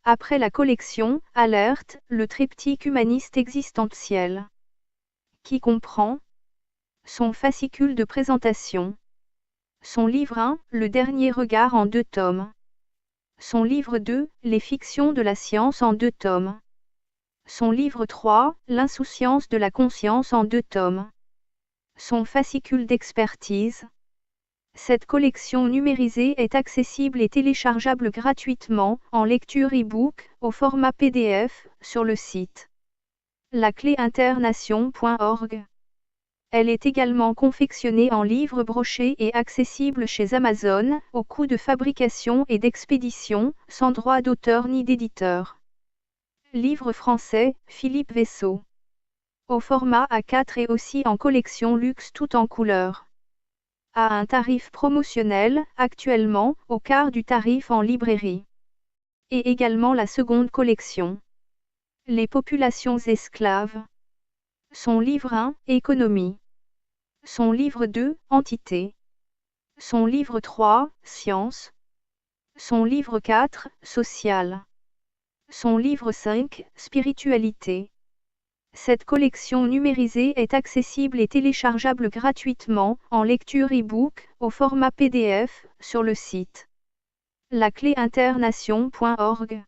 Après la collection « Alerte », le triptyque humaniste existentiel. Qui comprend son fascicule de présentation. Son livre 1, Le dernier regard en 2 tomes. Son livre 2, Les fictions de la science en 2 tomes. Son livre 3, L'insouciance de la conscience en 2 tomes. Son fascicule d'expertise. Cette collection numérisée est accessible et téléchargeable gratuitement, en lecture e-book, au format PDF, sur le site lacléinternation.org. Elle est également confectionnée en livre broché et accessible chez Amazon, au coût de fabrication et d'expédition, sans droit d'auteur ni d'éditeur. Livre français, Philippe Vaisseau. Au format A4 et aussi en collection luxe tout en couleur. À un tarif promotionnel, actuellement, au quart du tarif en librairie. Et également la seconde collection. Les populations esclaves. Son livre 1, Économie. Son livre 2, Entité. Son livre 3, Science. Son livre 4, Social. Son livre 5, Spiritualité. Cette collection numérisée est accessible et téléchargeable gratuitement, en lecture e-book, au format PDF, sur le site lacléinternation.org.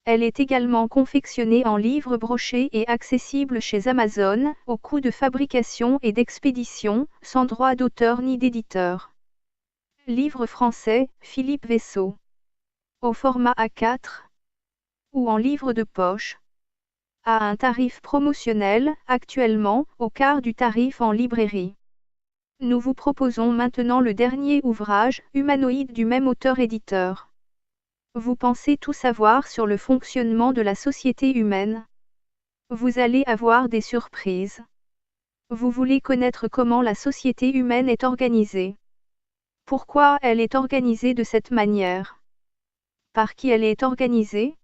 Elle est également confectionnée en livre broché et accessible chez Amazon, au coût de fabrication et d'expédition, sans droit d'auteur ni d'éditeur. Livre français, Philippe Vaisseau. Au format A4 ou en livre de poche. À un tarif promotionnel, actuellement, au quart du tarif en librairie. Nous vous proposons maintenant le dernier ouvrage, Humanoïde du même auteur-éditeur. Vous pensez tout savoir sur le fonctionnement de la société humaine? Vous allez avoir des surprises. Vous voulez connaître comment la société humaine est organisée. Pourquoi elle est organisée de cette manière? Par qui elle est organisée?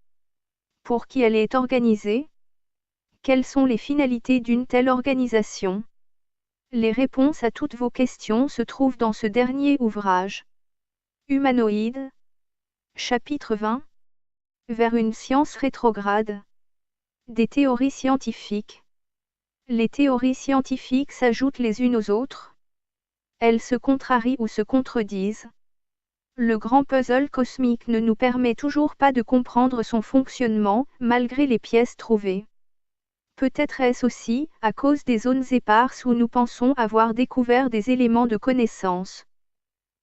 Pour qui elle est organisée? Quelles sont les finalités d'une telle organisation? Les réponses à toutes vos questions se trouvent dans ce dernier ouvrage. Humanoïde. Chapitre 20. Vers une science rétrograde. Des théories scientifiques. Les théories scientifiques s'ajoutent les unes aux autres. Elles se contrarient ou se contredisent. Le grand puzzle cosmique ne nous permet toujours pas de comprendre son fonctionnement, malgré les pièces trouvées. Peut-être est-ce aussi, à cause des zones éparses où nous pensons avoir découvert des éléments de connaissance.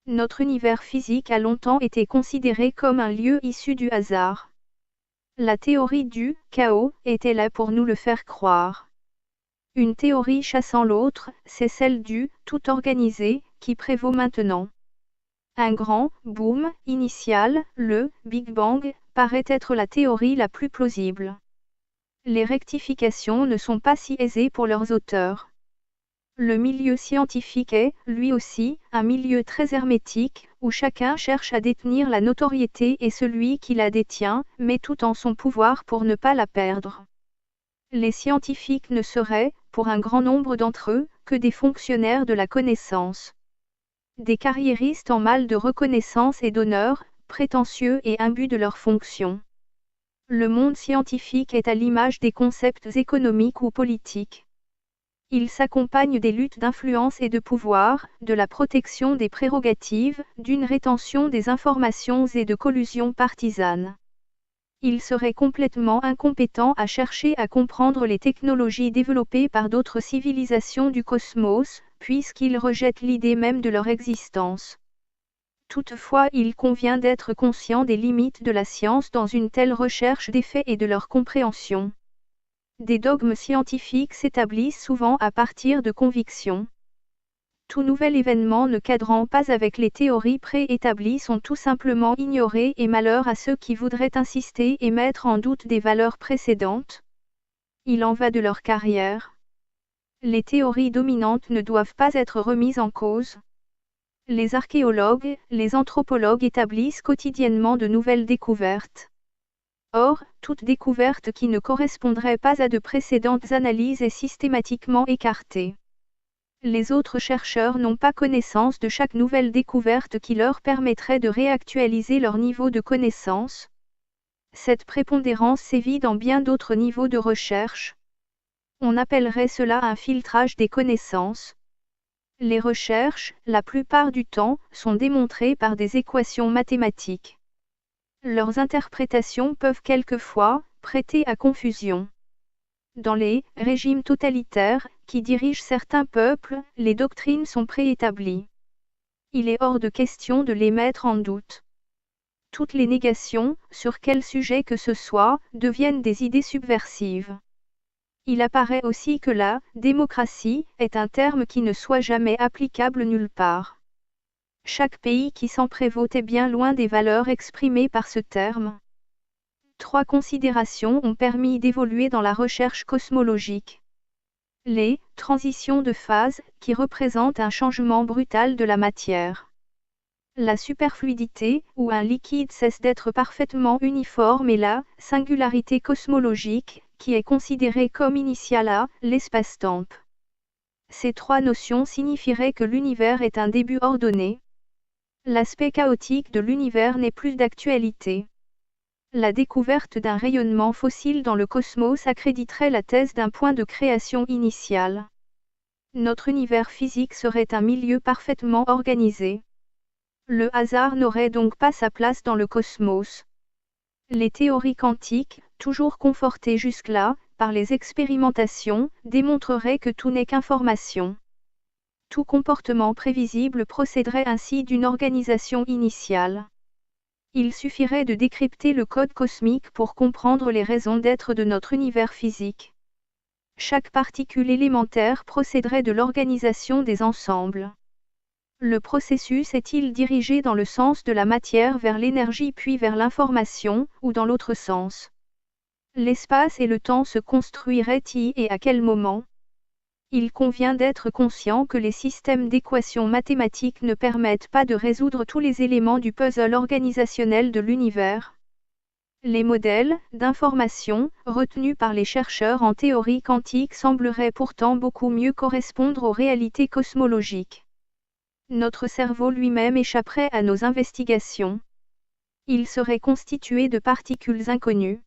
Notre univers physique a longtemps été considéré comme un lieu issu du hasard. La théorie du chaos était là pour nous le faire croire. Une théorie chassant l'autre, c'est celle du tout organisé, qui prévaut maintenant. Un grand boom initial, le Big Bang, paraît être la théorie la plus plausible. Les rectifications ne sont pas si aisées pour leurs auteurs. Le milieu scientifique est, lui aussi, un milieu très hermétique, où chacun cherche à détenir la notoriété et celui qui la détient, met tout en son pouvoir pour ne pas la perdre. Les scientifiques ne seraient, pour un grand nombre d'entre eux, que des fonctionnaires de la connaissance. Des carriéristes en mal de reconnaissance et d'honneur, prétentieux et imbus de leurs fonctions. Le monde scientifique est à l'image des concepts économiques ou politiques. Il s'accompagne des luttes d'influence et de pouvoir, de la protection des prérogatives, d'une rétention des informations et de collusions partisanes. Il serait complètement incompétent à chercher à comprendre les technologies développées par d'autres civilisations du cosmos, puisqu'il rejette l'idée même de leur existence. Toutefois, il convient d'être conscient des limites de la science dans une telle recherche des faits et de leur compréhension. Des dogmes scientifiques s'établissent souvent à partir de convictions. Tout nouvel événement ne cadrant pas avec les théories préétablies sont tout simplement ignorés et malheur à ceux qui voudraient insister et mettre en doute des valeurs précédentes. Il en va de leur carrière. Les théories dominantes ne doivent pas être remises en cause. Les archéologues, les anthropologues établissent quotidiennement de nouvelles découvertes. Or, toute découverte qui ne correspondrait pas à de précédentes analyses est systématiquement écartée. Les autres chercheurs n'ont pas connaissance de chaque nouvelle découverte qui leur permettrait de réactualiser leur niveau de connaissance. Cette prépondérance sévit dans bien d'autres niveaux de recherche. On appellerait cela un filtrage des connaissances. Les recherches, la plupart du temps, sont démontrées par des équations mathématiques. Leurs interprétations peuvent quelquefois prêter à confusion. Dans les régimes totalitaires, qui dirigent certains peuples, les doctrines sont préétablies. Il est hors de question de les mettre en doute. Toutes les négations, sur quel sujet que ce soit, deviennent des idées subversives. Il apparaît aussi que la démocratie est un terme qui ne soit jamais applicable nulle part. Chaque pays qui s'en prévaut est bien loin des valeurs exprimées par ce terme. 3 considérations ont permis d'évoluer dans la recherche cosmologique. Les transitions de phase, qui représentent un changement brutal de la matière. La superfluidité, où un liquide cesse d'être parfaitement uniforme, et la singularité cosmologique, qui est considérée comme initiale à l'espace-temps. Ces 3 notions signifieraient que l'univers est un début ordonné. L'aspect chaotique de l'univers n'est plus d'actualité. La découverte d'un rayonnement fossile dans le cosmos accréditerait la thèse d'un point de création initial. Notre univers physique serait un milieu parfaitement organisé. Le hasard n'aurait donc pas sa place dans le cosmos. Les théories quantiques, toujours confortées jusque-là, par les expérimentations, démontreraient que tout n'est qu'information. Tout comportement prévisible procéderait ainsi d'une organisation initiale. Il suffirait de décrypter le code cosmique pour comprendre les raisons d'être de notre univers physique. Chaque particule élémentaire procéderait de l'organisation des ensembles. Le processus est-il dirigé dans le sens de la matière vers l'énergie puis vers l'information, ou dans l'autre sens? L'espace et le temps se construiraient-ils et à quel moment? Il convient d'être conscient que les systèmes d'équations mathématiques ne permettent pas de résoudre tous les éléments du puzzle organisationnel de l'univers. Les modèles d'information retenus par les chercheurs en théorie quantique sembleraient pourtant beaucoup mieux correspondre aux réalités cosmologiques. Notre cerveau lui-même échapperait à nos investigations. Il serait constitué de particules inconnues.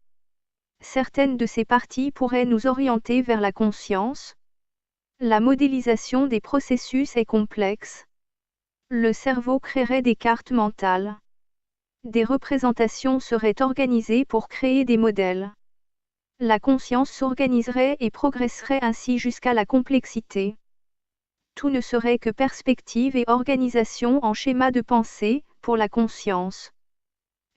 Certaines de ces parties pourraient nous orienter vers la conscience. La modélisation des processus est complexe. Le cerveau créerait des cartes mentales. Des représentations seraient organisées pour créer des modèles. La conscience s'organiserait et progresserait ainsi jusqu'à la complexité. Tout ne serait que perspective et organisation en schéma de pensée, pour la conscience.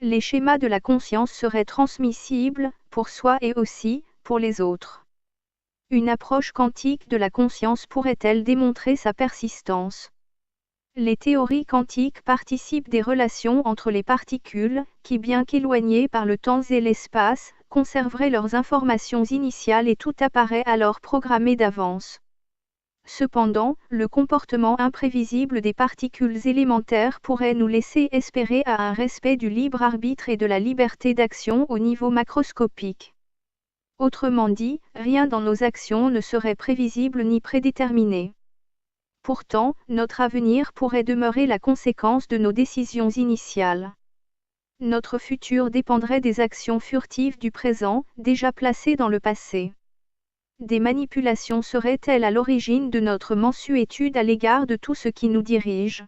Les schémas de la conscience seraient transmissibles, pour soi et aussi, pour les autres. Une approche quantique de la conscience pourrait-elle démontrer sa persistance? Les théories quantiques participent des relations entre les particules, qui bien qu'éloignées par le temps et l'espace, conserveraient leurs informations initiales et tout apparaît alors programmé d'avance. Cependant, le comportement imprévisible des particules élémentaires pourrait nous laisser espérer à un respect du libre arbitre et de la liberté d'action au niveau macroscopique. Autrement dit, rien dans nos actions ne serait prévisible ni prédéterminé. Pourtant, notre avenir pourrait demeurer la conséquence de nos décisions initiales. Notre futur dépendrait des actions furtives du présent, déjà placées dans le passé. Des manipulations seraient-elles à l'origine de notre mansuétude à l'égard de tout ce qui nous dirige?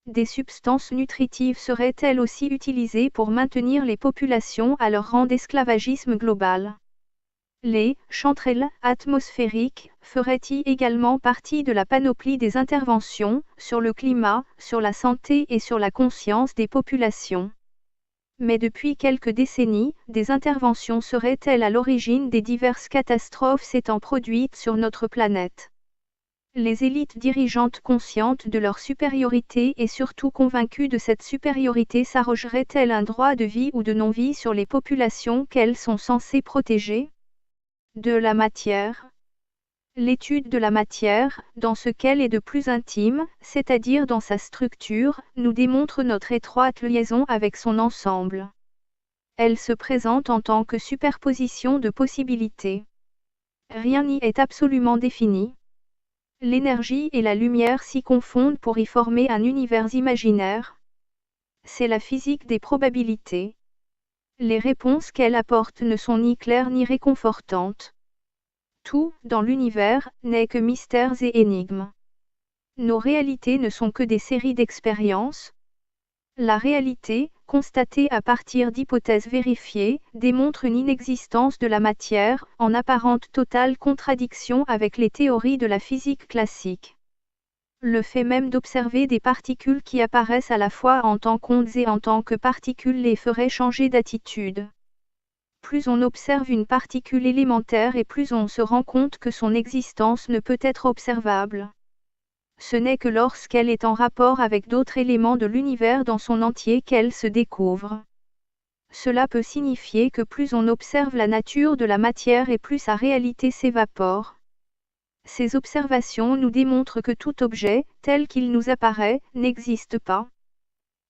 Des substances nutritives seraient-elles aussi utilisées pour maintenir les populations à leur rang d'esclavagisme global? Les chanterelles atmosphériques feraient-ils également partie de la panoplie des interventions sur le climat, sur la santé et sur la conscience des populations? Mais depuis quelques décennies, des interventions seraient-elles à l'origine des diverses catastrophes s'étant produites sur notre planète? Les élites dirigeantes conscientes de leur supériorité et surtout convaincues de cette supériorité s'arrogeraient-elles un droit de vie ou de non-vie sur les populations qu'elles sont censées protéger? De la matière. L'étude de la matière, dans ce qu'elle est de plus intime, c'est-à-dire dans sa structure, nous démontre notre étroite liaison avec son ensemble. Elle se présente en tant que superposition de possibilités. Rien n'y est absolument défini. L'énergie et la lumière s'y confondent pour y former un univers imaginaire. C'est la physique des probabilités. Les réponses qu'elle apporte ne sont ni claires ni réconfortantes. Tout, dans l'univers, n'est que mystères et énigmes. Nos réalités ne sont que des séries d'expériences. La réalité, constatée à partir d'hypothèses vérifiées, démontre une inexistence de la matière, en apparente totale contradiction avec les théories de la physique classique. Le fait même d'observer des particules qui apparaissent à la fois en tant qu'ondes et en tant que particules les ferait changer d'attitude. Plus on observe une particule élémentaire et plus on se rend compte que son existence ne peut être observable. Ce n'est que lorsqu'elle est en rapport avec d'autres éléments de l'univers dans son entier qu'elle se découvre. Cela peut signifier que plus on observe la nature de la matière et plus sa réalité s'évapore. Ces observations nous démontrent que tout objet, tel qu'il nous apparaît, n'existe pas.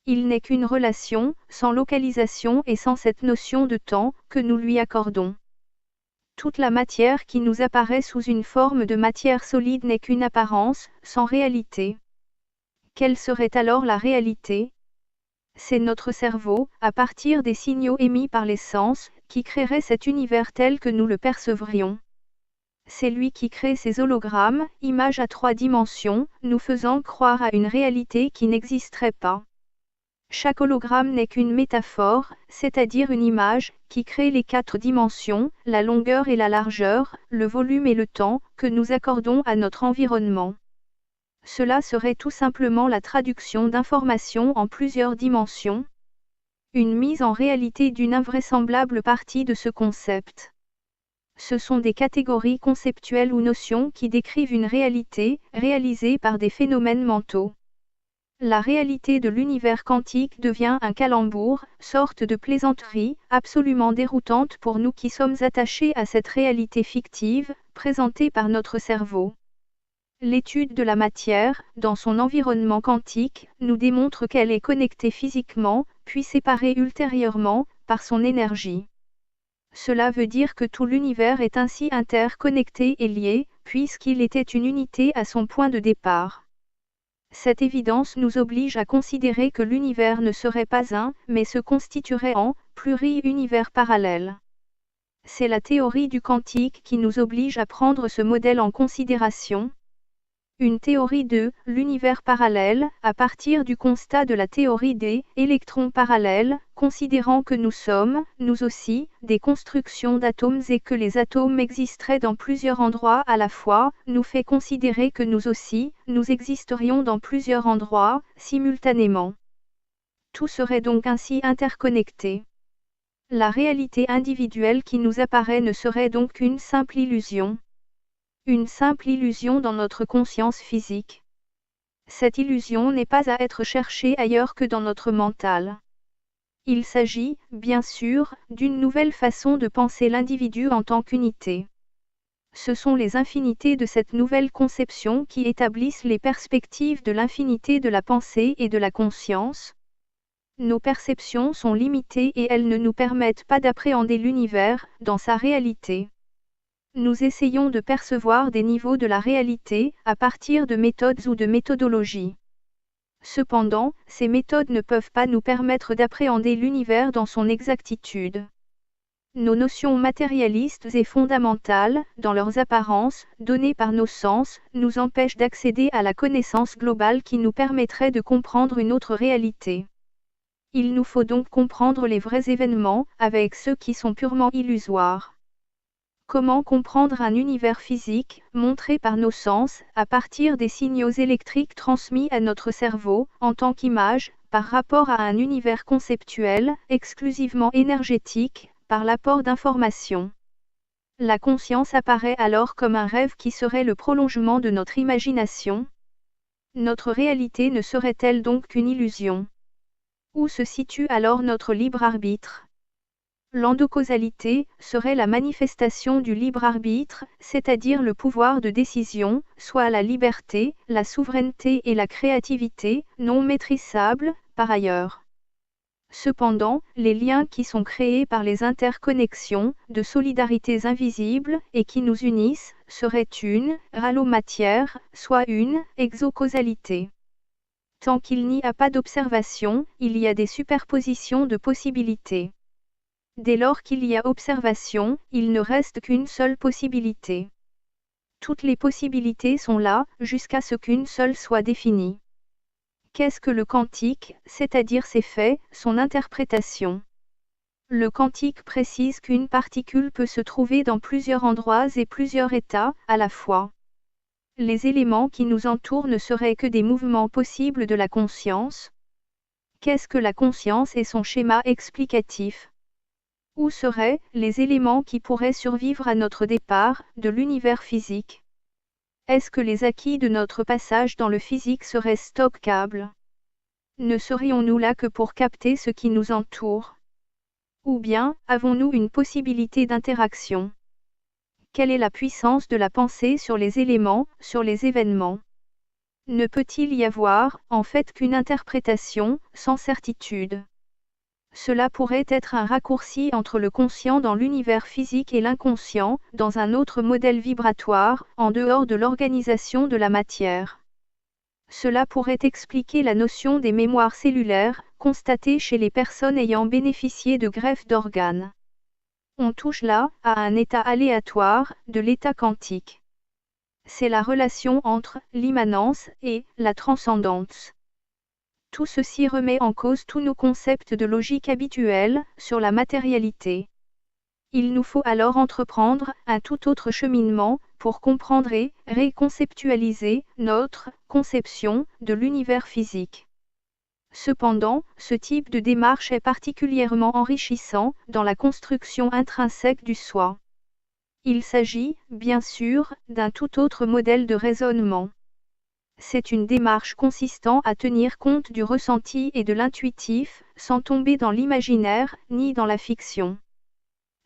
Il n'est qu'une relation, sans localisation et sans cette notion de temps, que nous lui accordons. Toute la matière qui nous apparaît sous une forme de matière solide n'est qu'une apparence, sans réalité. Quelle serait alors la réalité ? C'est notre cerveau, à partir des signaux émis par les sens, qui créerait cet univers tel que nous le percevrions. C'est lui qui crée ces hologrammes, images à 3 dimensions, nous faisant croire à une réalité qui n'existerait pas. Chaque hologramme n'est qu'une métaphore, c'est-à-dire une image, qui crée les 4 dimensions, la longueur et la largeur, le volume et le temps, que nous accordons à notre environnement. Cela serait tout simplement la traduction d'informations en plusieurs dimensions. Une mise en réalité d'une invraisemblable partie de ce concept. Ce sont des catégories conceptuelles ou notions qui décrivent une réalité, réalisée par des phénomènes mentaux. La réalité de l'univers quantique devient un calembour, sorte de plaisanterie, absolument déroutante pour nous qui sommes attachés à cette réalité fictive, présentée par notre cerveau. L'étude de la matière, dans son environnement quantique, nous démontre qu'elle est connectée physiquement, puis séparée ultérieurement, par son énergie. Cela veut dire que tout l'univers est ainsi interconnecté et lié, puisqu'il était une unité à son point de départ. Cette évidence nous oblige à considérer que l'univers ne serait pas un, mais se constituerait en pluri-univers parallèles. C'est la théorie du quantique qui nous oblige à prendre ce modèle en considération. Une théorie de l'univers parallèle, à partir du constat de la théorie des électrons parallèles, considérant que nous sommes, nous aussi, des constructions d'atomes et que les atomes existeraient dans plusieurs endroits à la fois, nous fait considérer que nous aussi, nous existerions dans plusieurs endroits, simultanément. Tout serait donc ainsi interconnecté. La réalité individuelle qui nous apparaît ne serait donc qu'une simple illusion. Une simple illusion dans notre conscience physique. Cette illusion n'est pas à être cherchée ailleurs que dans notre mental. Il s'agit, bien sûr, d'une nouvelle façon de penser l'individu en tant qu'unité. Ce sont les infinités de cette nouvelle conception qui établissent les perspectives de l'infinité de la pensée et de la conscience. Nos perceptions sont limitées et elles ne nous permettent pas d'appréhender l'univers, dans sa réalité. Nous essayons de percevoir des niveaux de la réalité, à partir de méthodes ou de méthodologies. Cependant, ces méthodes ne peuvent pas nous permettre d'appréhender l'univers dans son exactitude. Nos notions matérialistes et fondamentales, dans leurs apparences, données par nos sens, nous empêchent d'accéder à la connaissance globale qui nous permettrait de comprendre une autre réalité. Il nous faut donc comprendre les vrais événements, avec ceux qui sont purement illusoires. Comment comprendre un univers physique, montré par nos sens, à partir des signaux électriques transmis à notre cerveau, en tant qu'image, par rapport à un univers conceptuel, exclusivement énergétique, par l'apport d'informations. La conscience apparaît alors comme un rêve qui serait le prolongement de notre imagination. Notre réalité ne serait-elle donc qu'une illusion? Où se situe alors notre libre arbitre? L'endocausalité serait la manifestation du libre arbitre, c'est-à-dire le pouvoir de décision, soit la liberté, la souveraineté et la créativité, non maîtrisables, par ailleurs. Cependant, les liens qui sont créés par les interconnexions, de solidarités invisibles, et qui nous unissent, seraient une allomatière, soit une exocausalité. Tant qu'il n'y a pas d'observation, il y a des superpositions de possibilités. Dès lors qu'il y a observation, il ne reste qu'une seule possibilité. Toutes les possibilités sont là, jusqu'à ce qu'une seule soit définie. Qu'est-ce que le quantique, c'est-à-dire ses faits, son interprétation? Le quantique précise qu'une particule peut se trouver dans plusieurs endroits et plusieurs états, à la fois. Les éléments qui nous entourent ne seraient que des mouvements possibles de la conscience. Qu'est-ce que la conscience et son schéma explicatif? Où seraient les éléments qui pourraient survivre à notre départ de l'univers physique? Est-ce que les acquis de notre passage dans le physique seraient stockables? Ne serions-nous là que pour capter ce qui nous entoure? Ou bien, avons-nous une possibilité d'interaction? Quelle est la puissance de la pensée sur les éléments, sur les événements? Ne peut-il y avoir, en fait, qu'une interprétation, sans certitude? Cela pourrait être un raccourci entre le conscient dans l'univers physique et l'inconscient, dans un autre modèle vibratoire, en dehors de l'organisation de la matière. Cela pourrait expliquer la notion des mémoires cellulaires, constatées chez les personnes ayant bénéficié de greffe d'organes. On touche là, à un état aléatoire, de l'état quantique. C'est la relation entre l'immanence et la transcendance. Tout ceci remet en cause tous nos concepts de logique habituels sur la matérialité. Il nous faut alors entreprendre un tout autre cheminement pour comprendre et réconceptualiser notre conception de l'univers physique. Cependant, ce type de démarche est particulièrement enrichissant dans la construction intrinsèque du soi. Il s'agit, bien sûr, d'un tout autre modèle de raisonnement. C'est une démarche consistant à tenir compte du ressenti et de l'intuitif, sans tomber dans l'imaginaire, ni dans la fiction.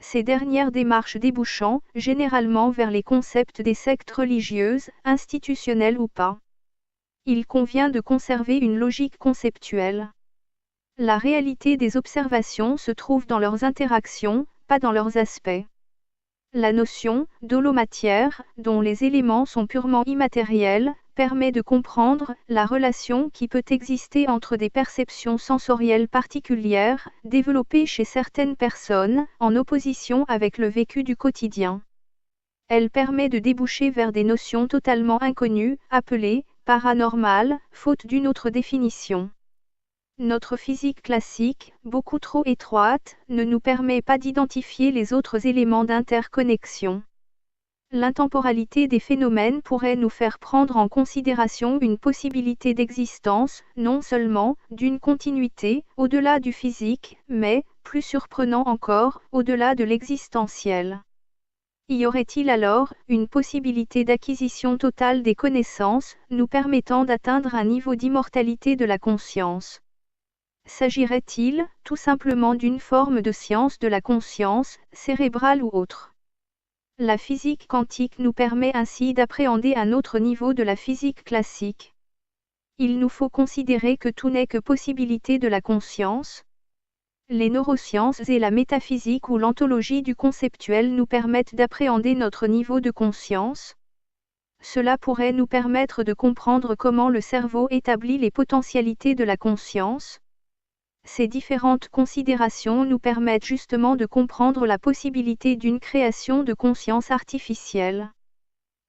Ces dernières démarches débouchant, généralement vers les concepts des sectes religieuses, institutionnelles ou pas. Il convient de conserver une logique conceptuelle. La réalité des observations se trouve dans leurs interactions, pas dans leurs aspects. La notion d'holomatière, dont les éléments sont purement immatériels, permet de comprendre la relation qui peut exister entre des perceptions sensorielles particulières, développées chez certaines personnes, en opposition avec le vécu du quotidien. Elle permet de déboucher vers des notions totalement inconnues, appelées paranormales, faute d'une autre définition. Notre physique classique, beaucoup trop étroite, ne nous permet pas d'identifier les autres éléments d'interconnexion. L'intemporalité des phénomènes pourrait nous faire prendre en considération une possibilité d'existence, non seulement, d'une continuité, au-delà du physique, mais, plus surprenant encore, au-delà de l'existentiel. Y aurait-il alors une possibilité d'acquisition totale des connaissances, nous permettant d'atteindre un niveau d'immortalité de la conscience? S'agirait-il, tout simplement d'une forme de science de la conscience, cérébrale ou autre? La physique quantique nous permet ainsi d'appréhender un autre niveau de la physique classique. Il nous faut considérer que tout n'est que possibilité de la conscience. Les neurosciences et la métaphysique ou l'ontologie du conceptuel nous permettent d'appréhender notre niveau de conscience. Cela pourrait nous permettre de comprendre comment le cerveau établit les potentialités de la conscience. Ces différentes considérations nous permettent justement de comprendre la possibilité d'une création de conscience artificielle.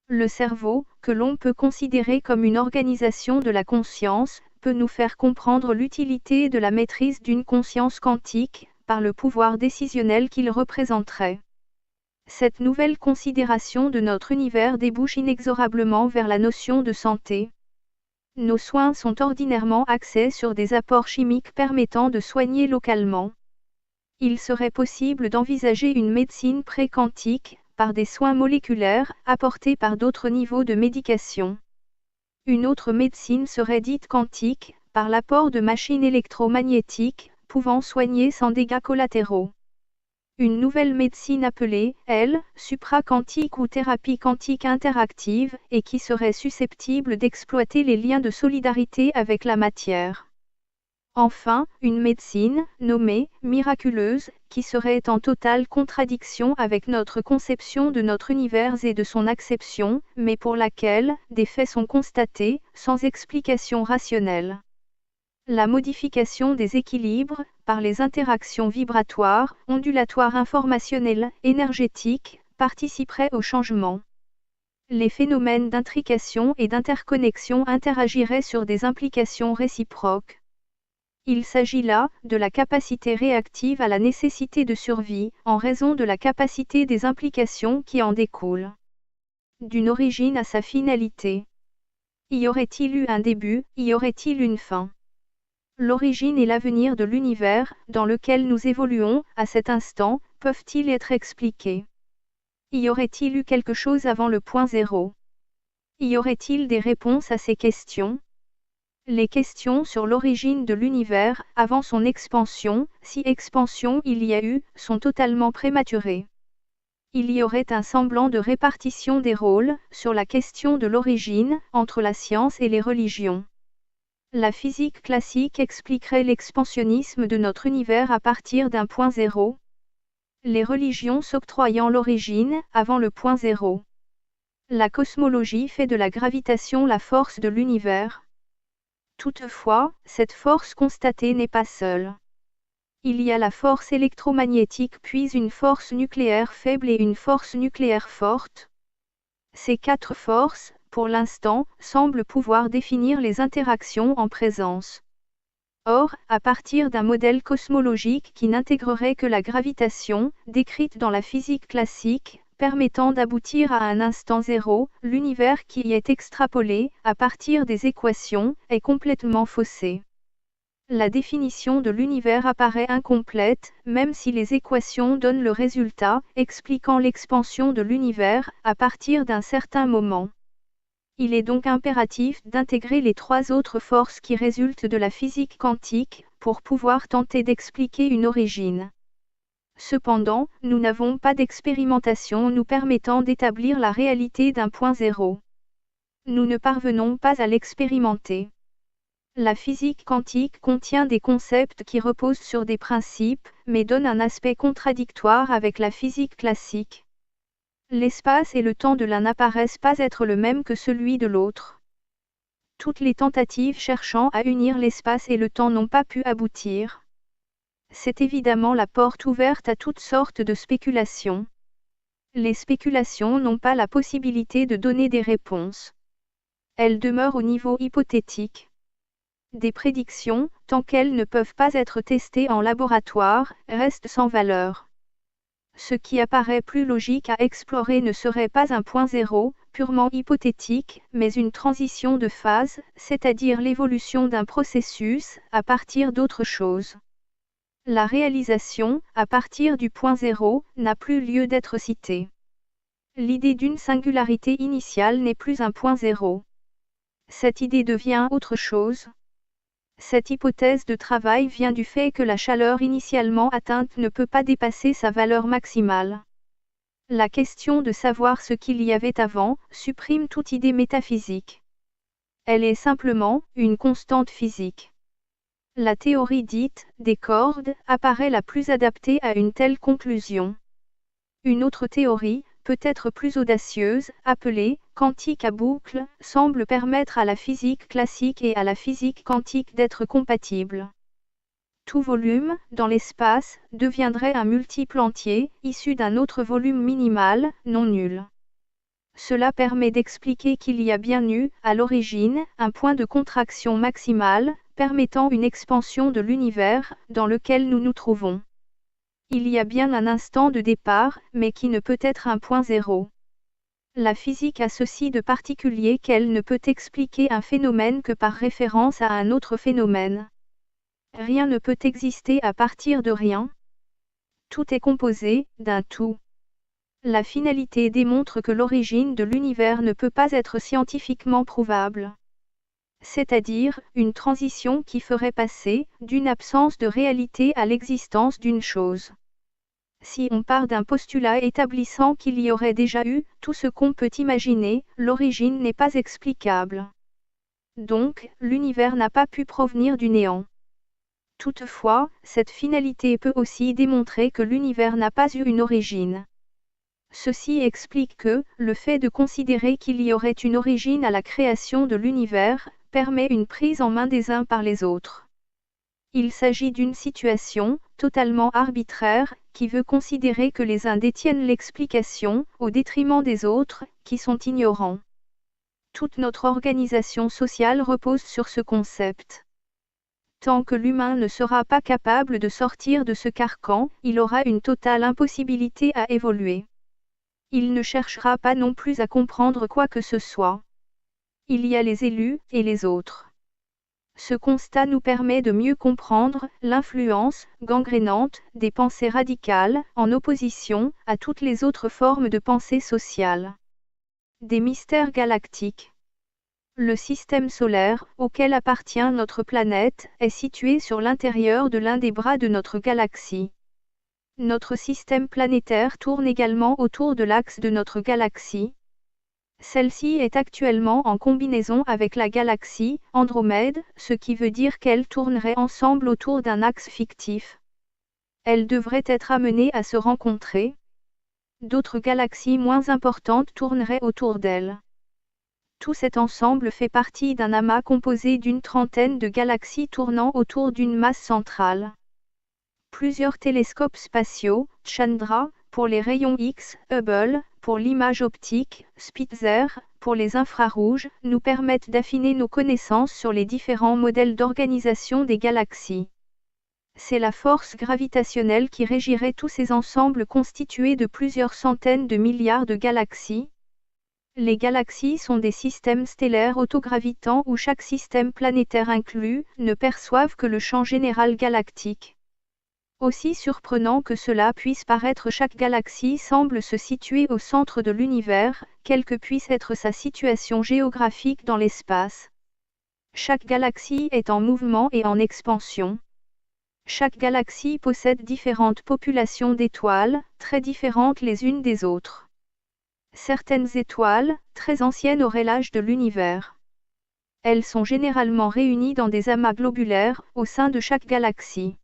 Le cerveau, que l'on peut considérer comme une organisation de la conscience, peut nous faire comprendre l'utilité de la maîtrise d'une conscience quantique, par le pouvoir décisionnel qu'il représenterait. Cette nouvelle considération de notre univers débouche inexorablement vers la notion de santé. Nos soins sont ordinairement axés sur des apports chimiques permettant de soigner localement. Il serait possible d'envisager une médecine pré-quantique, par des soins moléculaires, apportés par d'autres niveaux de médication. Une autre médecine serait dite quantique, par l'apport de machines électromagnétiques, pouvant soigner sans dégâts collatéraux. Une nouvelle médecine appelée, elle, supraquantique ou thérapie quantique interactive, et qui serait susceptible d'exploiter les liens de solidarité avec la matière. Enfin, une médecine, nommée miraculeuse, qui serait en totale contradiction avec notre conception de notre univers et de son acception, mais pour laquelle des faits sont constatés, sans explication rationnelle. La modification des équilibres, par les interactions vibratoires, ondulatoires informationnelles, énergétiques, participeraient au changement. Les phénomènes d'intrication et d'interconnexion interagiraient sur des implications réciproques. Il s'agit là de la capacité réactive à la nécessité de survie, en raison de la capacité des implications qui en découlent. D'une origine à sa finalité. Y aurait-il eu un début, y aurait-il une fin? L'origine et l'avenir de l'univers, dans lequel nous évoluons, à cet instant, peuvent-ils être expliqués? Y aurait-il eu quelque chose avant le point zéro? Y aurait-il des réponses à ces questions? Les questions sur l'origine de l'univers, avant son expansion, si expansion il y a eu, sont totalement prématurées. Il y aurait un semblant de répartition des rôles, sur la question de l'origine, entre la science et les religions. La physique classique expliquerait l'expansionnisme de notre univers à partir d'un point zéro. Les religions s'octroyant l'origine, avant le point zéro. La cosmologie fait de la gravitation la force de l'univers. Toutefois, cette force constatée n'est pas seule. Il y a la force électromagnétique puis une force nucléaire faible et une force nucléaire forte. Ces quatre forces, pour l'instant, semblent pouvoir définir les interactions en présence. Or, à partir d'un modèle cosmologique qui n'intégrerait que la gravitation, décrite dans la physique classique, permettant d'aboutir à un instant zéro, l'univers qui y est extrapolé, à partir des équations, est complètement faussé. La définition de l'univers apparaît incomplète, même si les équations donnent le résultat, expliquant l'expansion de l'univers, à partir d'un certain moment. Il est donc impératif d'intégrer les trois autres forces qui résultent de la physique quantique, pour pouvoir tenter d'expliquer une origine. Cependant, nous n'avons pas d'expérimentation nous permettant d'établir la réalité d'un point zéro. Nous ne parvenons pas à l'expérimenter. La physique quantique contient des concepts qui reposent sur des principes, mais donne un aspect contradictoire avec la physique classique. L'espace et le temps de l'un n'apparaissent pas être le même que celui de l'autre. Toutes les tentatives cherchant à unir l'espace et le temps n'ont pas pu aboutir. C'est évidemment la porte ouverte à toutes sortes de spéculations. Les spéculations n'ont pas la possibilité de donner des réponses. Elles demeurent au niveau hypothétique. Des prédictions, tant qu'elles ne peuvent pas être testées en laboratoire, restent sans valeur. Ce qui apparaît plus logique à explorer ne serait pas un point zéro, purement hypothétique, mais une transition de phase, c'est-à-dire l'évolution d'un processus, à partir d'autre chose. La réalisation, à partir du point zéro, n'a plus lieu d'être citée. L'idée d'une singularité initiale n'est plus un point zéro. Cette idée devient autre chose. Cette hypothèse de travail vient du fait que la chaleur initialement atteinte ne peut pas dépasser sa valeur maximale. La question de savoir ce qu'il y avait avant, supprime toute idée métaphysique. Elle est simplement une constante physique. La théorie dite des cordes apparaît la plus adaptée à une telle conclusion. Une autre théorie, peut-être plus audacieuse, appelée quantique à boucle, semble permettre à la physique classique et à la physique quantique d'être compatibles. Tout volume, dans l'espace, deviendrait un multiple entier, issu d'un autre volume minimal, non nul. Cela permet d'expliquer qu'il y a bien eu, à l'origine, un point de contraction maximale, permettant une expansion de l'univers, dans lequel nous nous trouvons. Il y a bien un instant de départ, mais qui ne peut être un point zéro. La physique a ceci de particulier qu'elle ne peut expliquer un phénomène que par référence à un autre phénomène. Rien ne peut exister à partir de rien. Tout est composé d'un tout. La finalité démontre que l'origine de l'univers ne peut pas être scientifiquement prouvable. C'est-à-dire, une transition qui ferait passer, d'une absence de réalité à l'existence d'une chose. Si on part d'un postulat établissant qu'il y aurait déjà eu, tout ce qu'on peut imaginer, l'origine n'est pas explicable. Donc, l'univers n'a pas pu provenir du néant. Toutefois, cette finalité peut aussi démontrer que l'univers n'a pas eu une origine. Ceci explique que, le fait de considérer qu'il y aurait une origine à la création de l'univers, permet une prise en main des uns par les autres. Il s'agit d'une situation, totalement arbitraire, qui veut considérer que les uns détiennent l'explication, au détriment des autres, qui sont ignorants. Toute notre organisation sociale repose sur ce concept. Tant que l'humain ne sera pas capable de sortir de ce carcan, il aura une totale impossibilité à évoluer. Il ne cherchera pas non plus à comprendre quoi que ce soit. Il y a les élus et les autres. Ce constat nous permet de mieux comprendre l'influence gangrénante des pensées radicales, en opposition à toutes les autres formes de pensée sociale. Des mystères galactiques. Le système solaire, auquel appartient notre planète, est situé sur l'intérieur de l'un des bras de notre galaxie. Notre système planétaire tourne également autour de l'axe de notre galaxie. Celle-ci est actuellement en combinaison avec la galaxie Andromède, ce qui veut dire qu'elles tourneraient ensemble autour d'un axe fictif. Elles devraient être amenées à se rencontrer. D'autres galaxies moins importantes tourneraient autour d'elles. Tout cet ensemble fait partie d'un amas composé d'une trentaine de galaxies tournant autour d'une masse centrale. Plusieurs télescopes spatiaux, Chandra, pour les rayons X, Hubble, pour l'image optique, Spitzer, pour les infrarouges, nous permettent d'affiner nos connaissances sur les différents modèles d'organisation des galaxies. C'est la force gravitationnelle qui régirait tous ces ensembles constitués de plusieurs centaines de milliards de galaxies. Les galaxies sont des systèmes stellaires autogravitants où chaque système planétaire inclus ne perçoivent que le champ général galactique. Aussi surprenant que cela puisse paraître, chaque galaxie semble se situer au centre de l'univers, quelle que puisse être sa situation géographique dans l'espace. Chaque galaxie est en mouvement et en expansion. Chaque galaxie possède différentes populations d'étoiles, très différentes les unes des autres. Certaines étoiles, très anciennes, auraient l'âge de l'univers. Elles sont généralement réunies dans des amas globulaires, au sein de chaque galaxie.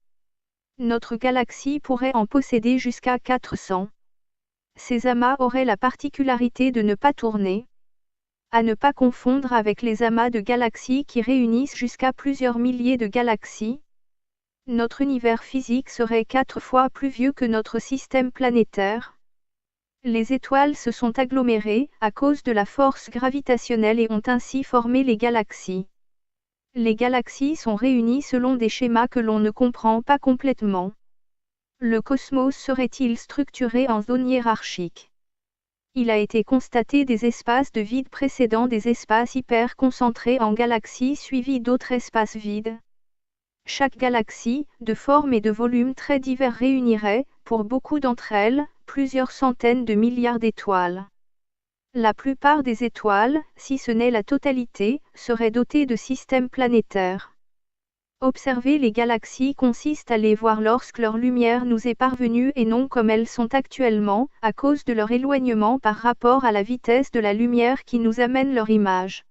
Notre galaxie pourrait en posséder jusqu'à 400. Ces amas auraient la particularité de ne pas tourner. À ne pas confondre avec les amas de galaxies qui réunissent jusqu'à plusieurs milliers de galaxies. Notre univers physique serait 4 fois plus vieux que notre système planétaire. Les étoiles se sont agglomérées à cause de la force gravitationnelle et ont ainsi formé les galaxies. Les galaxies sont réunies selon des schémas que l'on ne comprend pas complètement. Le cosmos serait-il structuré en zones hiérarchiques? Il a été constaté des espaces de vide précédant des espaces hyper concentrés en galaxies suivis d'autres espaces vides. Chaque galaxie, de forme et de volume très divers, réunirait, pour beaucoup d'entre elles, plusieurs centaines de milliards d'étoiles. La plupart des étoiles, si ce n'est la totalité, seraient dotées de systèmes planétaires. Observer les galaxies consiste à les voir lorsque leur lumière nous est parvenue et non comme elles sont actuellement, à cause de leur éloignement par rapport à la vitesse de la lumière qui nous amène leur image.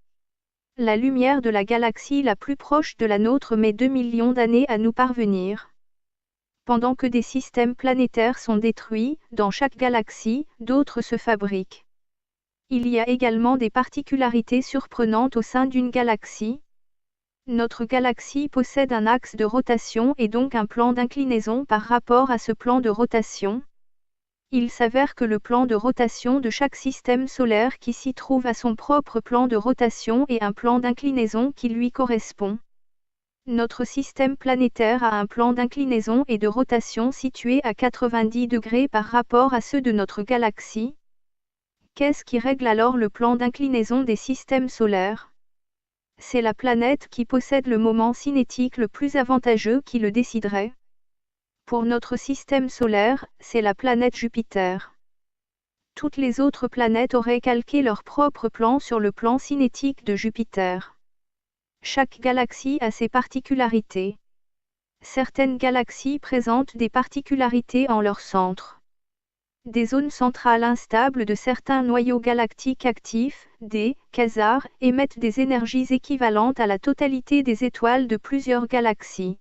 La lumière de la galaxie la plus proche de la nôtre met 2 millions d'années à nous parvenir. Pendant que des systèmes planétaires sont détruits, dans chaque galaxie, d'autres se fabriquent. Il y a également des particularités surprenantes au sein d'une galaxie. Notre galaxie possède un axe de rotation et donc un plan d'inclinaison par rapport à ce plan de rotation. Il s'avère que le plan de rotation de chaque système solaire qui s'y trouve a son propre plan de rotation et un plan d'inclinaison qui lui correspond. Notre système planétaire a un plan d'inclinaison et de rotation situé à 90 degrés par rapport à ceux de notre galaxie. Qu'est-ce qui règle alors le plan d'inclinaison des systèmes solaires? C'est la planète qui possède le moment cinétique le plus avantageux qui le déciderait. Pour notre système solaire, c'est la planète Jupiter. Toutes les autres planètes auraient calqué leur propre plan sur le plan cinétique de Jupiter. Chaque galaxie a ses particularités. Certaines galaxies présentent des particularités en leur centre. Des zones centrales instables de certains noyaux galactiques actifs, des quasars, émettent des énergies équivalentes à la totalité des étoiles de plusieurs galaxies.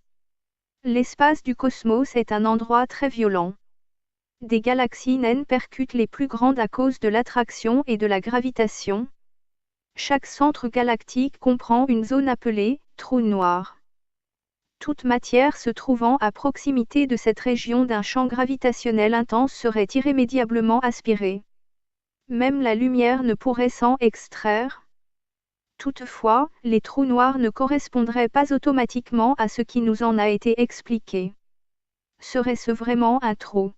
L'espace du cosmos est un endroit très violent. Des galaxies naines percutent les plus grandes à cause de l'attraction et de la gravitation. Chaque centre galactique comprend une zone appelée trou noir. Toute matière se trouvant à proximité de cette région d'un champ gravitationnel intense serait irrémédiablement aspirée. Même la lumière ne pourrait s'en extraire. Toutefois, les trous noirs ne correspondraient pas automatiquement à ce qui nous en a été expliqué. Serait-ce vraiment un trou?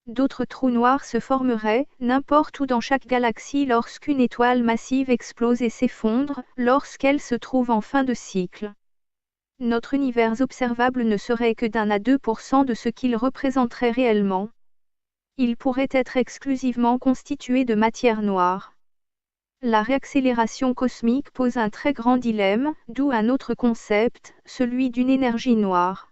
D'autres trous noirs se formeraient, n'importe où dans chaque galaxie lorsqu'une étoile massive explose et s'effondre, lorsqu'elle se trouve en fin de cycle. Notre univers observable ne serait que d'1 à 2% de ce qu'il représenterait réellement. Il pourrait être exclusivement constitué de matière noire. La réaccélération cosmique pose un très grand dilemme, d'où un autre concept, celui d'une énergie noire.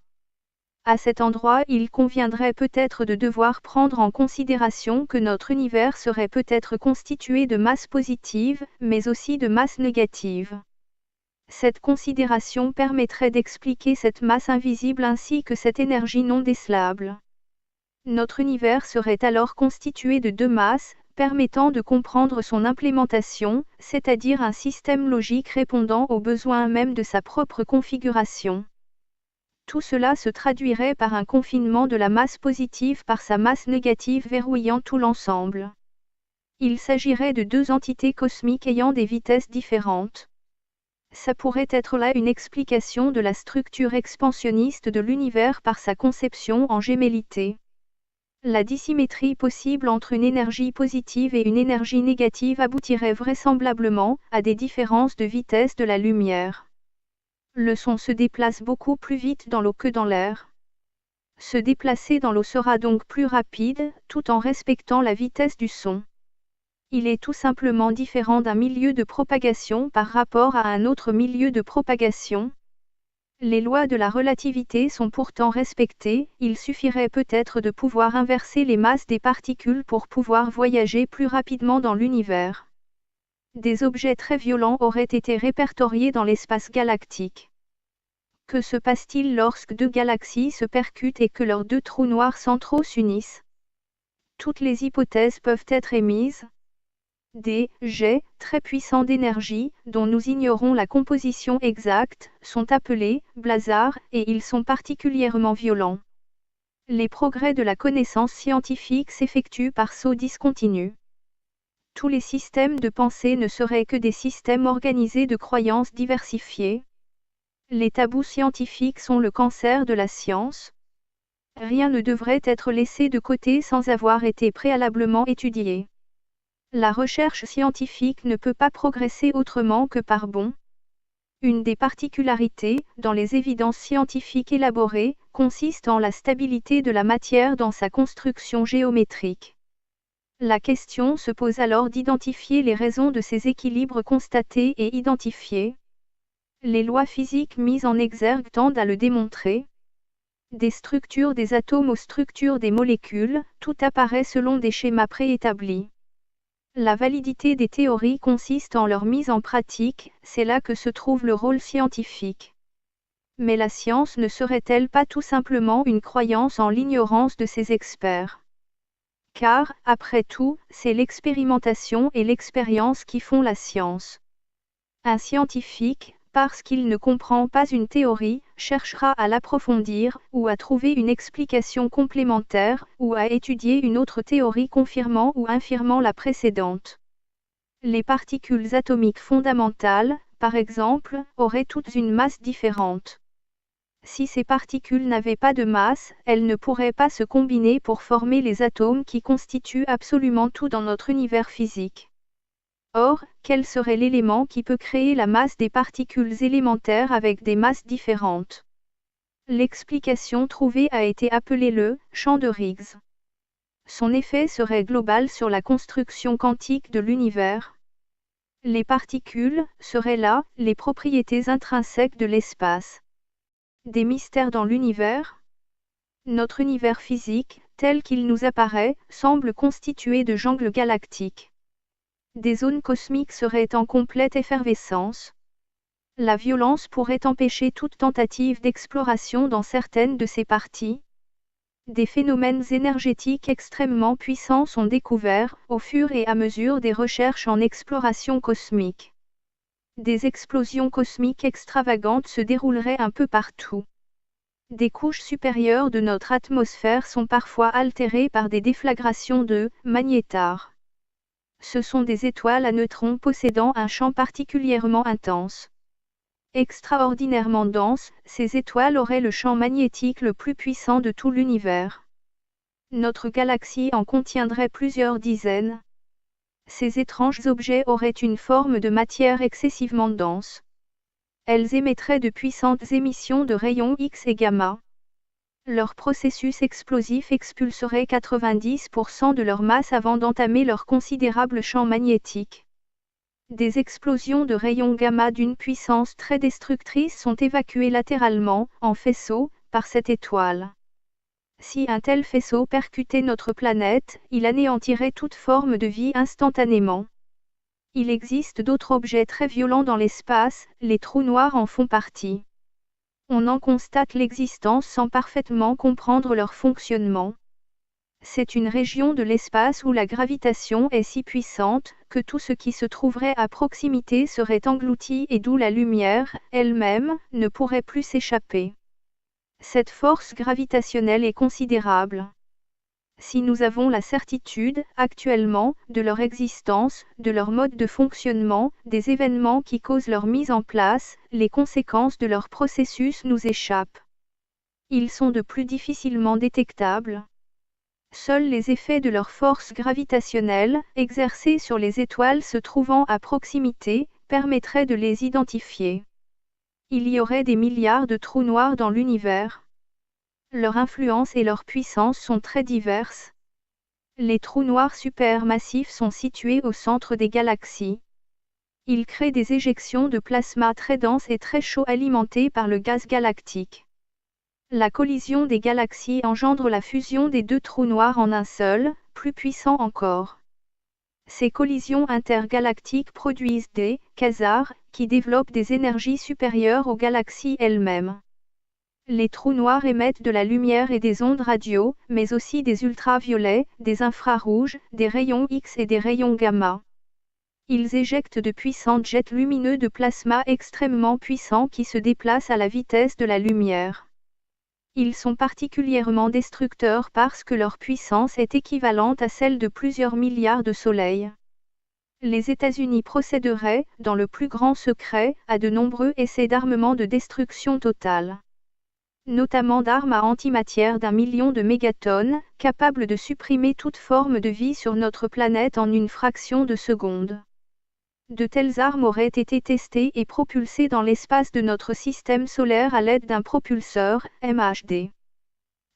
À cet endroit, il conviendrait peut-être de devoir prendre en considération que notre univers serait peut-être constitué de masse positive, mais aussi de masse négative. Cette considération permettrait d'expliquer cette masse invisible ainsi que cette énergie non décelable. Notre univers serait alors constitué de deux masses, permettant de comprendre son implémentation, c'est-à-dire un système logique répondant aux besoins même de sa propre configuration. Tout cela se traduirait par un confinement de la masse positive par sa masse négative verrouillant tout l'ensemble. Il s'agirait de deux entités cosmiques ayant des vitesses différentes. Ça pourrait être là une explication de la structure expansionniste de l'univers par sa conception en gémellité. La dissymétrie possible entre une énergie positive et une énergie négative aboutirait vraisemblablement à des différences de vitesse de la lumière. Le son se déplace beaucoup plus vite dans l'eau que dans l'air. Se déplacer dans l'eau sera donc plus rapide, tout en respectant la vitesse du son. Il est tout simplement différent d'un milieu de propagation par rapport à un autre milieu de propagation. Les lois de la relativité sont pourtant respectées, il suffirait peut-être de pouvoir inverser les masses des particules pour pouvoir voyager plus rapidement dans l'univers. Des objets très violents auraient été répertoriés dans l'espace galactique. Que se passe-t-il lorsque deux galaxies se percutent et que leurs deux trous noirs centraux s'unissent? Toutes les hypothèses peuvent être émises. Des jets très puissants d'énergie, dont nous ignorons la composition exacte, sont appelés blazars, et ils sont particulièrement violents. Les progrès de la connaissance scientifique s'effectuent par sauts discontinus. Tous les systèmes de pensée ne seraient que des systèmes organisés de croyances diversifiées. Les tabous scientifiques sont le cancer de la science. Rien ne devrait être laissé de côté sans avoir été préalablement étudié. La recherche scientifique ne peut pas progresser autrement que par bond. Une des particularités, dans les évidences scientifiques élaborées, consiste en la stabilité de la matière dans sa construction géométrique. La question se pose alors d'identifier les raisons de ces équilibres constatés et identifiés. Les lois physiques mises en exergue tendent à le démontrer. Des structures des atomes aux structures des molécules, tout apparaît selon des schémas préétablis. La validité des théories consiste en leur mise en pratique, c'est là que se trouve le rôle scientifique. Mais la science ne serait-elle pas tout simplement une croyance en l'ignorance de ses experts? Car, après tout, c'est l'expérimentation et l'expérience qui font la science. Un scientifique, parce qu'il ne comprend pas une théorie, cherchera à l'approfondir, ou à trouver une explication complémentaire, ou à étudier une autre théorie confirmant ou infirmant la précédente. Les particules atomiques fondamentales, par exemple, auraient toutes une masse différente. Si ces particules n'avaient pas de masse, elles ne pourraient pas se combiner pour former les atomes qui constituent absolument tout dans notre univers physique. Or, quel serait l'élément qui peut créer la masse des particules élémentaires avec des masses différentes? L'explication trouvée a été appelée le champ de Higgs. Son effet serait global sur la construction quantique de l'univers. Les particules seraient là, les propriétés intrinsèques de l'espace. Des mystères dans l'univers? Notre univers physique, tel qu'il nous apparaît, semble constitué de jungles galactiques. Des zones cosmiques seraient en complète effervescence. La violence pourrait empêcher toute tentative d'exploration dans certaines de ces parties. Des phénomènes énergétiques extrêmement puissants sont découverts, au fur et à mesure des recherches en exploration cosmique. Des explosions cosmiques extravagantes se dérouleraient un peu partout. Des couches supérieures de notre atmosphère sont parfois altérées par des déflagrations de magnétars. Ce sont des étoiles à neutrons possédant un champ particulièrement intense. Extraordinairement dense, ces étoiles auraient le champ magnétique le plus puissant de tout l'univers. Notre galaxie en contiendrait plusieurs dizaines. Ces étranges objets auraient une forme de matière excessivement dense. Elles émettraient de puissantes émissions de rayons X et gamma. Leur processus explosif expulserait 90% de leur masse avant d'entamer leur considérable champ magnétique. Des explosions de rayons gamma d'une puissance très destructrice sont évacuées latéralement, en faisceau, par cette étoile. Si un tel faisceau percutait notre planète, il anéantirait toute forme de vie instantanément. Il existe d'autres objets très violents dans l'espace, les trous noirs en font partie. On en constate l'existence sans parfaitement comprendre leur fonctionnement. C'est une région de l'espace où la gravitation est si puissante, que tout ce qui se trouverait à proximité serait englouti et d'où la lumière, elle-même, ne pourrait plus s'échapper. Cette force gravitationnelle est considérable. Si nous avons la certitude, actuellement, de leur existence, de leur mode de fonctionnement, des événements qui causent leur mise en place, les conséquences de leur processus nous échappent. Ils sont de plus difficilement détectables. Seuls les effets de leur force gravitationnelle, exercés sur les étoiles se trouvant à proximité, permettraient de les identifier. Il y aurait des milliards de trous noirs dans l'univers. Leur influence et leur puissance sont très diverses. Les trous noirs supermassifs sont situés au centre des galaxies. Ils créent des éjections de plasma très denses et très chauds alimentés par le gaz galactique. La collision des galaxies engendre la fusion des deux trous noirs en un seul, plus puissant encore. Ces collisions intergalactiques produisent des quasars, qui développent des énergies supérieures aux galaxies elles-mêmes. Les trous noirs émettent de la lumière et des ondes radio, mais aussi des ultraviolets, des infrarouges, des rayons X et des rayons gamma. Ils éjectent de puissants jets lumineux de plasma extrêmement puissants qui se déplacent à la vitesse de la lumière. Ils sont particulièrement destructeurs parce que leur puissance est équivalente à celle de plusieurs milliards de soleils. Les États-Unis procéderaient, dans le plus grand secret, à de nombreux essais d'armement de destruction totale. Notamment d'armes à antimatière d'1 million de mégatonnes, capables de supprimer toute forme de vie sur notre planète en une fraction de seconde. De telles armes auraient été testées et propulsées dans l'espace de notre système solaire à l'aide d'un propulseur, MHD.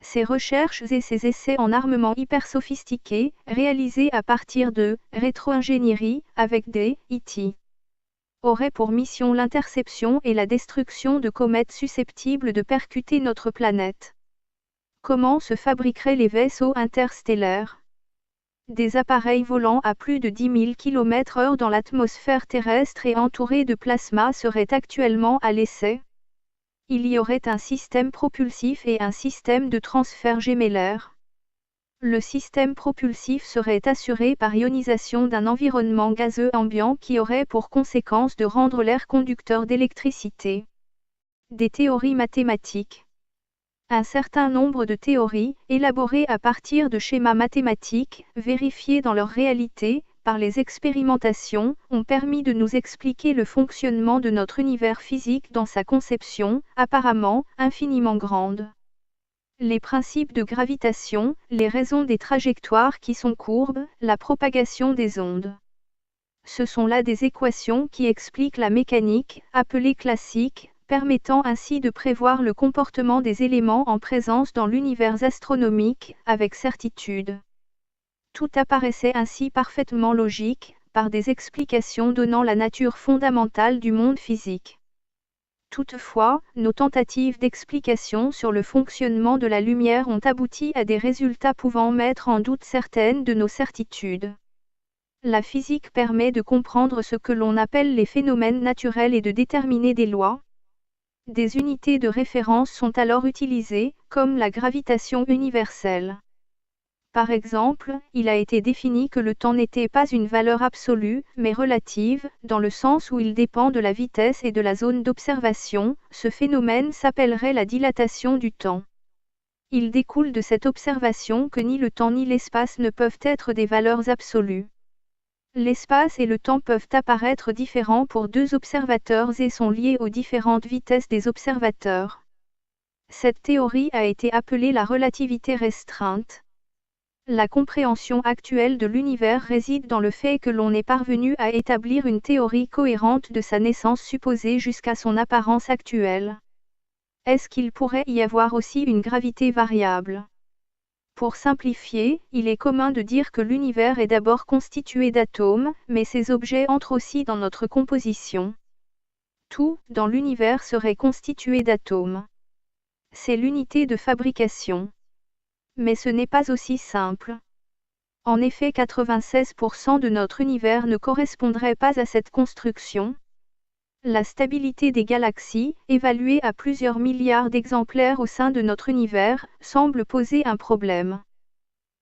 Ces recherches et ces essais en armement hyper sophistiqués, réalisés à partir de rétro-ingénierie, avec des IT, auraient pour mission l'interception et la destruction de comètes susceptibles de percuter notre planète. Comment se fabriqueraient les vaisseaux interstellaires ? Des appareils volant à plus de 10 000 km/h dans l'atmosphère terrestre et entourés de plasma seraient actuellement à l'essai. Il y aurait un système propulsif et un système de transfert gémellaire. Le système propulsif serait assuré par ionisation d'un environnement gazeux ambiant qui aurait pour conséquence de rendre l'air conducteur d'électricité. Des théories mathématiques. Un certain nombre de théories, élaborées à partir de schémas mathématiques, vérifiés dans leur réalité, par les expérimentations, ont permis de nous expliquer le fonctionnement de notre univers physique dans sa conception, apparemment, infiniment grande. Les principes de gravitation, les raisons des trajectoires qui sont courbes, la propagation des ondes. Ce sont là des équations qui expliquent la mécanique, appelée classique, permettant ainsi de prévoir le comportement des éléments en présence dans l'univers astronomique, avec certitude. Tout apparaissait ainsi parfaitement logique, par des explications donnant la nature fondamentale du monde physique. Toutefois, nos tentatives d'explication sur le fonctionnement de la lumière ont abouti à des résultats pouvant mettre en doute certaines de nos certitudes. La physique permet de comprendre ce que l'on appelle les phénomènes naturels et de déterminer des lois. Des unités de référence sont alors utilisées, comme la gravitation universelle. Par exemple, il a été défini que le temps n'était pas une valeur absolue, mais relative, dans le sens où il dépend de la vitesse et de la zone d'observation. Ce phénomène s'appellerait la dilatation du temps. Il découle de cette observation que ni le temps ni l'espace ne peuvent être des valeurs absolues. L'espace et le temps peuvent apparaître différents pour deux observateurs et sont liés aux différentes vitesses des observateurs. Cette théorie a été appelée la relativité restreinte. La compréhension actuelle de l'univers réside dans le fait que l'on est parvenu à établir une théorie cohérente de sa naissance supposée jusqu'à son apparence actuelle. Est-ce qu'il pourrait y avoir aussi une gravité variable ? Pour simplifier, il est commun de dire que l'univers est d'abord constitué d'atomes, mais ces objets entrent aussi dans notre composition. Tout, dans l'univers, serait constitué d'atomes. C'est l'unité de fabrication. Mais ce n'est pas aussi simple. En effet, 96% de notre univers ne correspondrait pas à cette construction. La stabilité des galaxies, évaluée à plusieurs milliards d'exemplaires au sein de notre univers, semble poser un problème.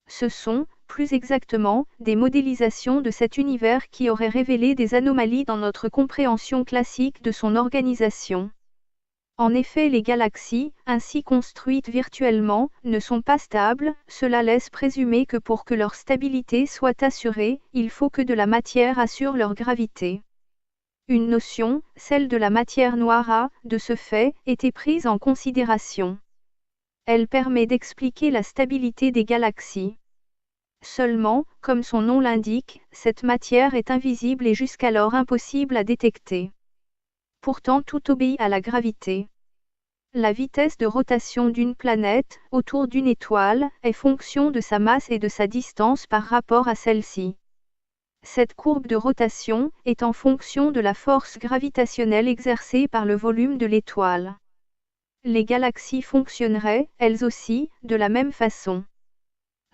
Ce sont, plus exactement, des modélisations de cet univers qui auraient révélé des anomalies dans notre compréhension classique de son organisation. En effet, les galaxies, ainsi construites virtuellement, ne sont pas stables. Cela laisse présumer que pour que leur stabilité soit assurée, il faut que de la matière assure leur gravité. Une notion, celle de la matière noire a, de ce fait, été prise en considération. Elle permet d'expliquer la stabilité des galaxies. Seulement, comme son nom l'indique, cette matière est invisible et jusqu'alors impossible à détecter. Pourtant tout obéit à la gravité. La vitesse de rotation d'une planète, autour d'une étoile, est fonction de sa masse et de sa distance par rapport à celle-ci. Cette courbe de rotation est en fonction de la force gravitationnelle exercée par le volume de l'étoile. Les galaxies fonctionneraient, elles aussi, de la même façon.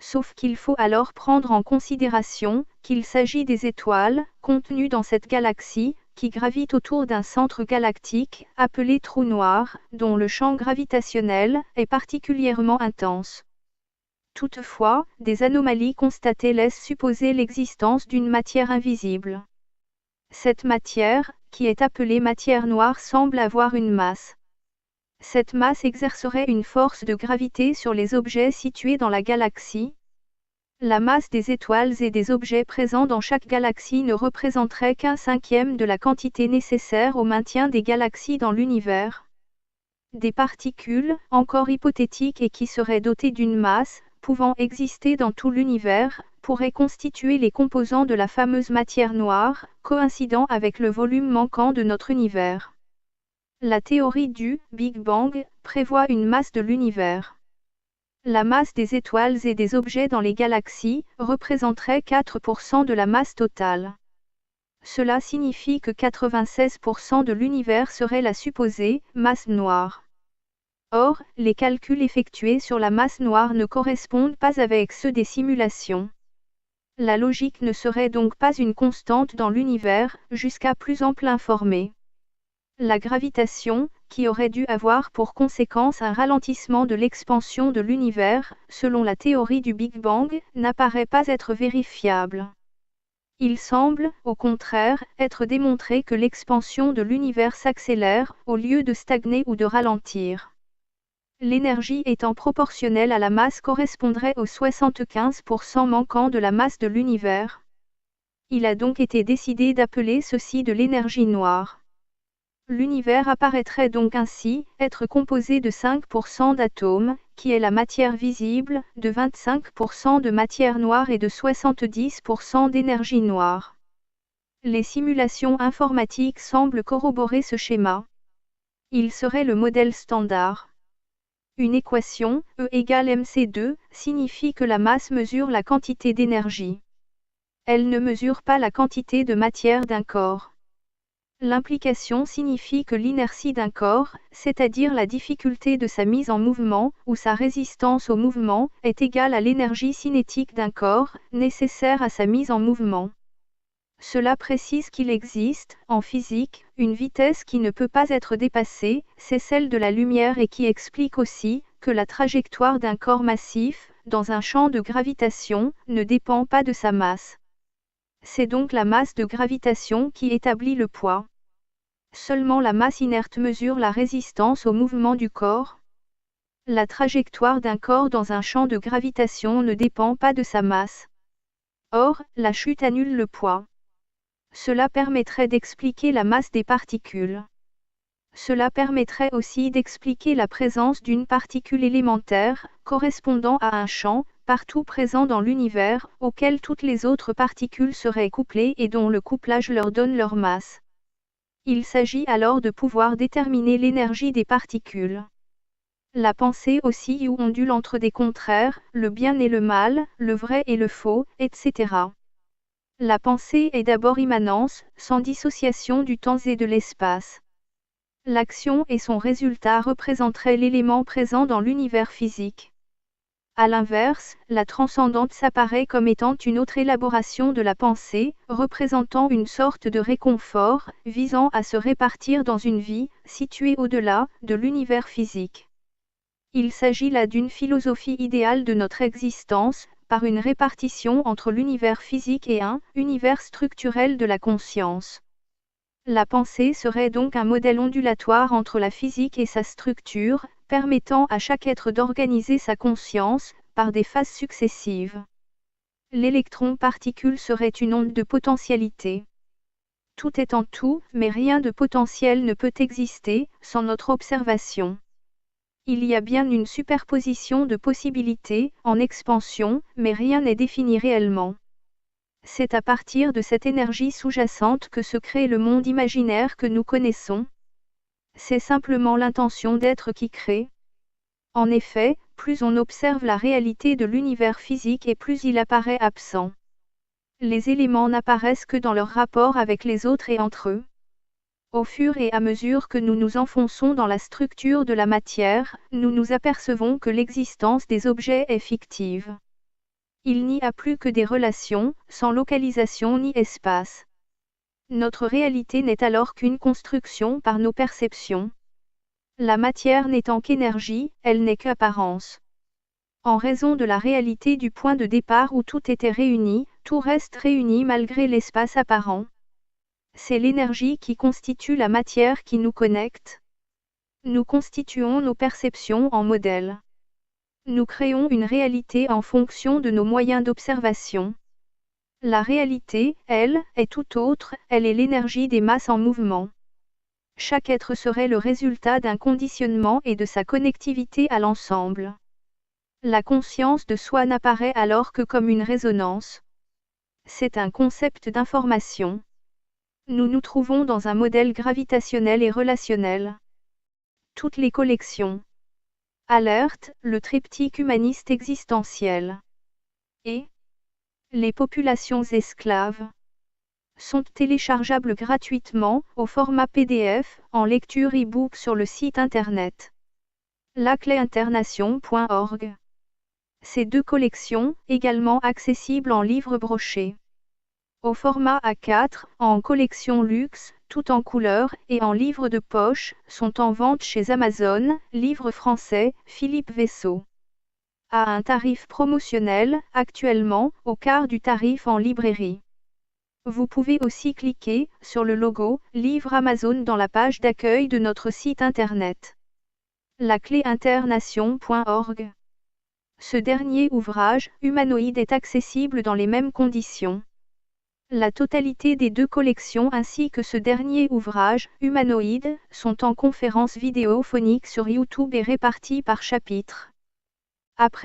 Sauf qu'il faut alors prendre en considération qu'il s'agit des étoiles, contenues dans cette galaxie, qui gravitent autour d'un centre galactique, appelé trou noir, dont le champ gravitationnel est particulièrement intense. Toutefois, des anomalies constatées laissent supposer l'existence d'une matière invisible. Cette matière, qui est appelée matière noire, semble avoir une masse. Cette masse exercerait une force de gravité sur les objets situés dans la galaxie. La masse des étoiles et des objets présents dans chaque galaxie ne représenterait qu'un cinquième de la quantité nécessaire au maintien des galaxies dans l'univers. Des particules, encore hypothétiques et qui seraient dotées d'une masse, pouvant exister dans tout l'univers, pourraient constituer les composants de la fameuse matière noire, coïncidant avec le volume manquant de notre univers. La théorie du Big Bang prévoit une masse de l'univers. La masse des étoiles et des objets dans les galaxies représenterait 4% de la masse totale. Cela signifie que 96% de l'univers serait la supposée masse noire. Or, les calculs effectués sur la masse noire ne correspondent pas avec ceux des simulations. La logique ne serait donc pas une constante dans l'univers, jusqu'à plus ample informé. La gravitation, qui aurait dû avoir pour conséquence un ralentissement de l'expansion de l'univers, selon la théorie du Big Bang, n'apparaît pas être vérifiable. Il semble, au contraire, être démontré que l'expansion de l'univers s'accélère, au lieu de stagner ou de ralentir. L'énergie étant proportionnelle à la masse correspondrait aux 75% manquants de la masse de l'univers. Il a donc été décidé d'appeler ceci de l'énergie noire. L'univers apparaîtrait donc ainsi être composé de 5% d'atomes, qui est la matière visible, de 25% de matière noire et de 70% d'énergie noire. Les simulations informatiques semblent corroborer ce schéma. Il serait le modèle standard. Une équation, E égale mc2, signifie que la masse mesure la quantité d'énergie. Elle ne mesure pas la quantité de matière d'un corps. L'implication signifie que l'inertie d'un corps, c'est-à-dire la difficulté de sa mise en mouvement, ou sa résistance au mouvement, est égale à l'énergie cinétique d'un corps, nécessaire à sa mise en mouvement. Cela précise qu'il existe, en physique, une vitesse qui ne peut pas être dépassée, c'est celle de la lumière et qui explique aussi, que la trajectoire d'un corps massif, dans un champ de gravitation, ne dépend pas de sa masse. C'est donc la masse de gravitation qui établit le poids. Seulement la masse inerte mesure la résistance au mouvement du corps. La trajectoire d'un corps dans un champ de gravitation ne dépend pas de sa masse. Or, la chute annule le poids. Cela permettrait d'expliquer la masse des particules. Cela permettrait aussi d'expliquer la présence d'une particule élémentaire, correspondant à un champ, partout présent dans l'univers, auquel toutes les autres particules seraient couplées et dont le couplage leur donne leur masse. Il s'agit alors de pouvoir déterminer l'énergie des particules. La pensée oscille ou ondule entre des contraires, le bien et le mal, le vrai et le faux, etc. La pensée est d'abord immanence, sans dissociation du temps et de l'espace. L'action et son résultat représenteraient l'élément présent dans l'univers physique. À l'inverse, la transcendante s'apparaît comme étant une autre élaboration de la pensée, représentant une sorte de réconfort, visant à se répartir dans une vie, située au-delà de l'univers physique. Il s'agit là d'une philosophie idéale de notre existence, par une répartition entre l'univers physique et un univers structurel de la conscience. La pensée serait donc un modèle ondulatoire entre la physique et sa structure, permettant à chaque être d'organiser sa conscience, par des phases successives. L'électron-particule serait une onde de potentialité. Tout est en tout, mais rien de potentiel ne peut exister, sans notre observation. Il y a bien une superposition de possibilités, en expansion, mais rien n'est défini réellement. C'est à partir de cette énergie sous-jacente que se crée le monde imaginaire que nous connaissons. C'est simplement l'intention d'être qui crée. En effet, plus on observe la réalité de l'univers physique et plus il apparaît absent. Les éléments n'apparaissent que dans leur rapport avec les autres et entre eux. Au fur et à mesure que nous nous enfonçons dans la structure de la matière, nous nous apercevons que l'existence des objets est fictive. Il n'y a plus que des relations, sans localisation ni espace. Notre réalité n'est alors qu'une construction par nos perceptions. La matière n'étant qu'énergie, elle n'est qu'apparence. En raison de la réalité du point de départ où tout était réuni, tout reste réuni malgré l'espace apparent. C'est l'énergie qui constitue la matière qui nous connecte. Nous constituons nos perceptions en modèles. Nous créons une réalité en fonction de nos moyens d'observation. La réalité, elle, est tout autre, elle est l'énergie des masses en mouvement. Chaque être serait le résultat d'un conditionnement et de sa connectivité à l'ensemble. La conscience de soi n'apparaît alors que comme une résonance. C'est un concept d'information. Nous nous trouvons dans un modèle gravitationnel et relationnel. Toutes les collections. Alerte, le triptyque humaniste existentiel. Et les populations esclaves sont téléchargeables gratuitement, au format PDF, en lecture e-book sur le site internet lacléinternation.org. Ces deux collections, également accessibles en livre broché. Au format A4, en collection luxe, tout en couleur, et en livre de poche, sont en vente chez Amazon, livre français, Philippe Vaisseau. À un tarif promotionnel, actuellement, au quart du tarif en librairie. Vous pouvez aussi cliquer sur le logo « Livre Amazon » dans la page d'accueil de notre site internet. lacléinternation.org. Ce dernier ouvrage, humanoïde, est accessible dans les mêmes conditions. La totalité des deux collections ainsi que ce dernier ouvrage, humanoïde, sont en conférence vidéophonique sur YouTube et répartis par chapitre. Après